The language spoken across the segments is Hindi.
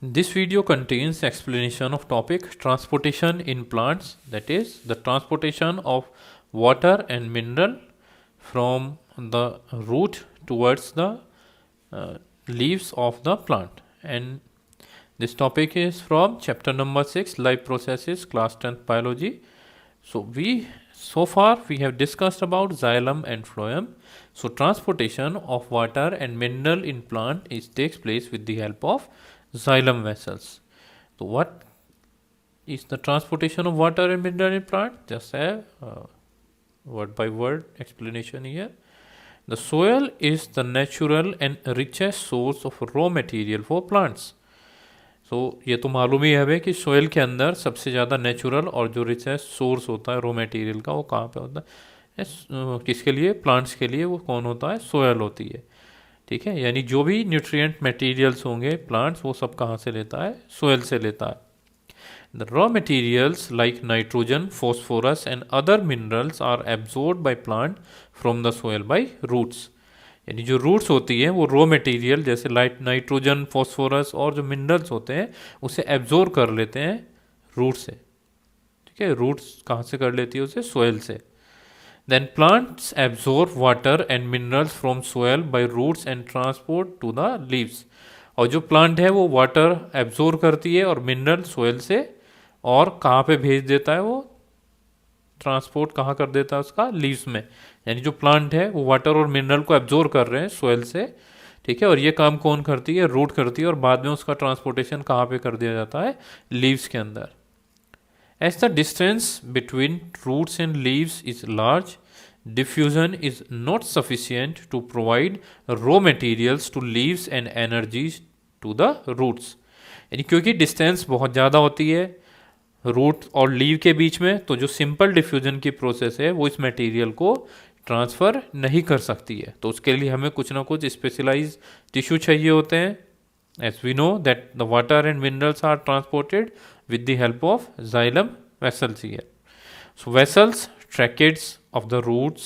This video contains explanation of topic transportation in plants, that is the transportation of water and mineral from the root towards the leaves of the plant. And this topic is from chapter number 6, life processes, class 10th biology. So far we have discussed about xylem and phloem. So transportation of water and mineral in plant takes place with the help of xylem vessels. So what is the transportation of water and mineral in plant? Just a word by word explanation here. The soil is the natural and richest source of raw material for plants. ये तो मालूम ही है हमें कि सोयल के अंदर सबसे ज़्यादा नेचुरल और जो रिचेस्ट सोर्स होता है रॉ मटेरियल का वो कहाँ पे होता है किसके लिए, प्लांट्स के लिए वो कौन होता है, सोयल होती है। ठीक है, यानी जो भी न्यूट्रिएंट मटेरियल्स होंगे प्लांट्स वो सब कहाँ से लेता है, सोयल से लेता है। The raw materials like nitrogen, phosphorus and other minerals are absorbed by plant from the soil by roots. यानी जो रूट्स होती हैं वो रॉ मटेरियल जैसे लाइट नाइट्रोजन, फॉस्फोरस और जो मिनरल्स होते हैं उसे एब्जॉर्ब कर लेते हैं रूट से। ठीक है, रूट्स कहाँ से कर लेती है उसे, सोयल से। Then plants absorb water and minerals from soil by roots and transport to the leaves. और जो प्लांट है वो वाटर एब्जॉर्ब करती है और मिनरल सोयल से, और कहाँ पे भेज देता है, वो ट्रांसपोर्ट कहाँ कर देता है उसका, लीव्स में। यानी जो प्लांट है वो वाटर और मिनरल को एब्जॉर्ब कर रहे हैं सोयल से। ठीक है, और ये काम कौन करती है, रूट करती है, और बाद में उसका ट्रांसपोर्टेशन कहाँ पे कर दिया जाता है, लीव्स के अंदर। As the distance between roots and leaves is large, diffusion is not sufficient to provide raw materials to leaves and energies to the roots। यानी क्योंकि डिस्टेंस बहुत ज़्यादा होती है रूट और लीव के बीच में, तो जो सिंपल डिफ्यूजन की प्रोसेस है वो इस मटेरियल को ट्रांसफ़र नहीं कर सकती है। तो उसके लिए हमें कुछ ना कुछ स्पेशलाइज टिश्यू चाहिए होते हैं। As we know that the water and minerals are transported with the help of xylem vessels here। So vessels, tracheids of the roots,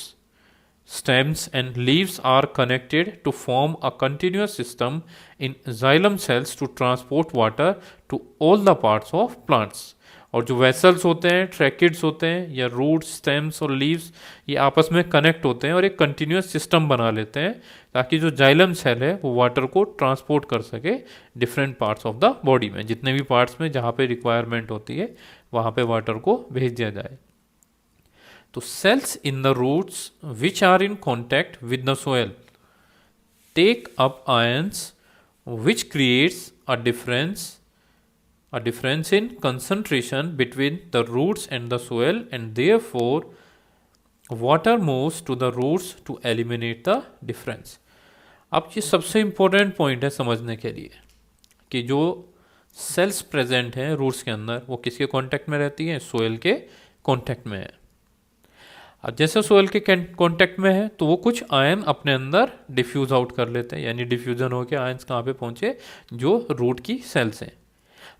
stems and leaves are connected to form a continuous system in xylem cells to transport water to all the parts of plants। और जो वेसल्स होते हैं, ट्रैकिड्स होते हैं, या रूट्स, स्टेम्स और लीव्स, ये आपस में कनेक्ट होते हैं और एक कंटिन्यूस सिस्टम बना लेते हैं ताकि जो जाइलम सेल है वो वाटर को ट्रांसपोर्ट कर सके different parts of the body में, जितने भी पार्ट्स में जहाँ पे रिक्वायरमेंट होती है वहाँ पे वाटर को भेज दिया जाए। तो cells in the roots which are in contact with the soil take up ions which creates a difference in concentration between the roots and the soil, and therefore water moves to the roots to eliminate the difference। अब ये सबसे इम्पोर्टेंट पॉइंट है समझने के लिए कि जो सेल्स प्रेजेंट हैं रूट्स के अंदर वो किसके कांटेक्ट में रहती हैं, सोयल के कांटेक्ट में है। अब जैसे सोयल के कांटेक्ट में है तो वो कुछ आयन अपने अंदर डिफ्यूज आउट कर लेते हैं, यानी डिफ्यूजन होकर आयन्स कहाँ पे पहुँचे, जो रूट की सेल्स हैं।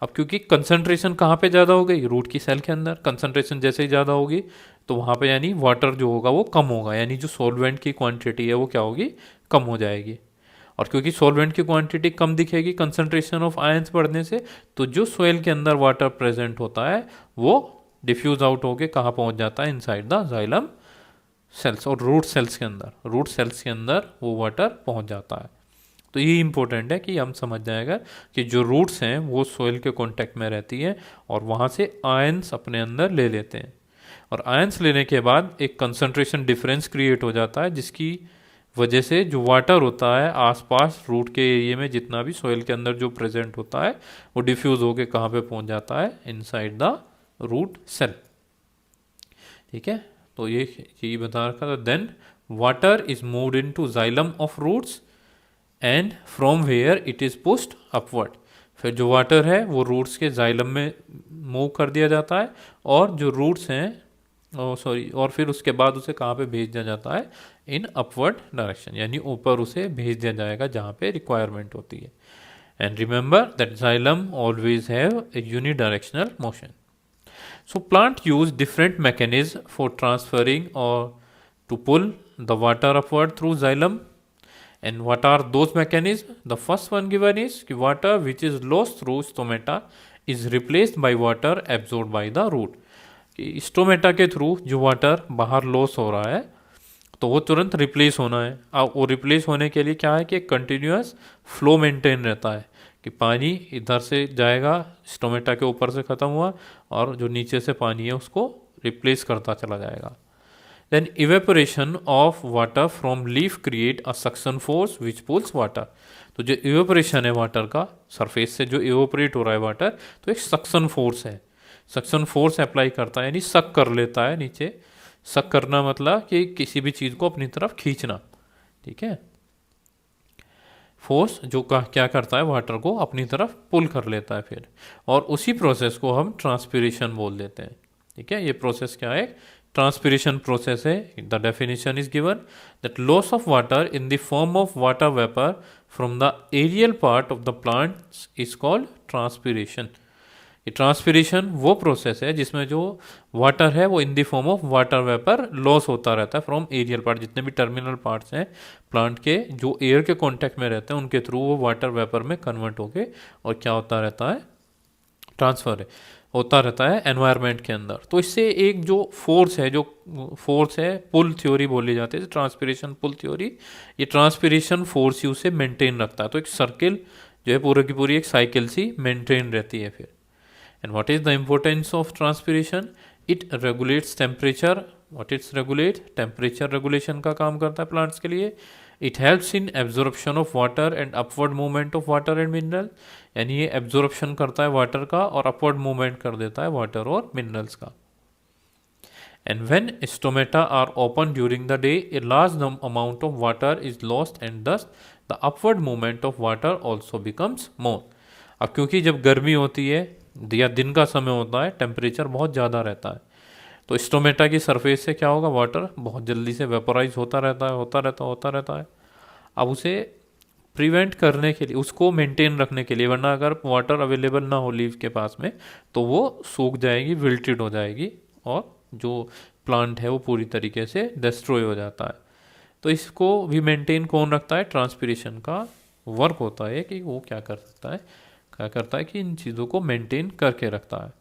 अब क्योंकि कंसंट्रेशन कहाँ पे ज़्यादा हो गई, रूट की सेल के अंदर कंसंट्रेशन जैसे ही ज़्यादा होगी तो वहाँ पे यानी वाटर जो होगा वो कम होगा, यानी जो सॉल्वेंट की क्वांटिटी है वो क्या होगी, कम हो जाएगी। और क्योंकि सॉल्वेंट की क्वांटिटी कम दिखेगी कंसंट्रेशन ऑफ आयंस बढ़ने से, तो जो सोयल के अंदर वाटर प्रेजेंट होता है वो डिफ्यूज आउट होके कहाँ पहुँच जाता है, इनसाइड द जाइलम सेल्स और रूट सेल्स के अंदर, रूट सेल्स के अंदर वो वाटर पहुँच जाता है। तो ये इंपॉर्टेंट है कि हम समझ जाएगा कि जो रूट्स हैं वो सोइल के कांटेक्ट में रहती है और वहाँ से आयंस अपने अंदर ले लेते हैं, और आयंस लेने के बाद एक कंसंट्रेशन डिफरेंस क्रिएट हो जाता है जिसकी वजह से जो वाटर होता है आसपास रूट के एरिया में जितना भी सोइल के अंदर जो प्रेजेंट होता है वो डिफ्यूज होकर कहाँ पे पहुँच जाता है, इनसाइड द रूट सेल। ठीक है, तो यही बता रखा था। Then water is moved into xylem of roots and from where it is pushed upward. फिर जो वाटर है वो रूट्स के जाइलम में मूव कर दिया जाता है, और जो रूट्स हैं और फिर उसके बाद उसे कहाँ पे भेज दिया जाता है, इन अपवर्ड डायरेक्शन, यानी ऊपर उसे भेज दिया जाएगा जहाँ पे रिक्वायरमेंट होती है। And remember that xylem always have a unidirectional motion. So plant use different mechanism for transferring और to pull the water upward through xylem. And what are those mechanisms? The first one given is कि water which is lost through stomata is replaced by water absorbed by the root. कि स्टोमेटा के थ्रू जो वाटर बाहर लॉस हो रहा है तो वो तुरंत रिप्लेस होना है। अब वो रिप्लेस होने के लिए क्या है कि कंटिन्यूस फ्लो मेंटेन रहता है कि पानी इधर से जाएगा, स्टोमेटा के ऊपर से ख़त्म हुआ और जो नीचे से पानी है उसको रिप्लेस करता चला जाएगा। Then evaporation of water from leaf create a suction force which pulls water. तो जो evaporation है वाटर का, सरफेस से जो evaporate हो रहा है वाटर, तो एक suction force है। सक्शन फोर्स अप्लाई करता है यानी सक कर लेता है नीचे। सक करना मतलब कि किसी भी चीज़ को अपनी तरफ खींचना, ठीक है। फोर्स जो क्या करता है वाटर को अपनी तरफ पुल कर लेता है फिर, और उसी प्रोसेस को हम ट्रांसपिरेशन बोल देते हैं, ठीक है। ये प्रोसेस क्या है? ट्रांसपिरेशन प्रोसेस है। The definition is given that loss of water in the form of water vapour from the aerial part of the plants is called transpiration. ये ट्रांसपिरेशन वो प्रोसेस है जिसमें जो वाटर है वो in the form of water vapour loss होता रहता है फ्रॉम एरियल पार्ट। जितने भी टर्मिनल पार्ट्स हैं प्लांट के जो एयर के कांटेक्ट में रहते हैं उनके थ्रू वो वाटर वेपर में कन्वर्ट होके और क्या होता रहता है? ट्रांसफर होता रहता है एनवायरनमेंट के अंदर। तो इससे एक जो फोर्स है पुल थ्योरी बोली जाती है, ट्रांसपिरेशन पुल थ्योरी। ये ट्रांसपिरेशन फोर्स ही उसे मेंटेन रखता है। तो एक सर्किल जो है पूरी की पूरी एक साइकिल सी मेंटेन रहती है फिर। And what is the importance of transpiration? It regulates temperature. What it's regulate? Temperature regulation का काम करता है प्लांट्स के लिए। It helps in absorption of water and upward movement of water and mineral, यानी ये एब्जॉर्प्शन करता है वाटर का और अपवर्ड मूवमेंट कर देता है वाटर और मिनरल्स का। And when stomata are open during the day a large amount of water is lost and thus the upward movement of water also becomes more. अब क्योंकि जब गर्मी होती है या दिन का समय होता है, टेम्परेचर बहुत ज़्यादा रहता है, तो स्टोमेटा की सरफेस से क्या होगा? वाटर बहुत जल्दी से वेपोराइज होता रहता है। अब उसे प्रिवेंट करने के लिए, उसको मेंटेन रखने के लिए, वरना अगर वाटर अवेलेबल ना हो लीफ के पास में तो वो सूख जाएगी, विल्टेड हो जाएगी और जो प्लांट है वो पूरी तरीके से डिस्ट्रॉय हो जाता है। तो इसको भी मेंटेन कौन रखता है? ट्रांसपिरेशन का वर्क होता है कि वो क्या करता है कि इन चीज़ों को मेंटेन करके रखता है।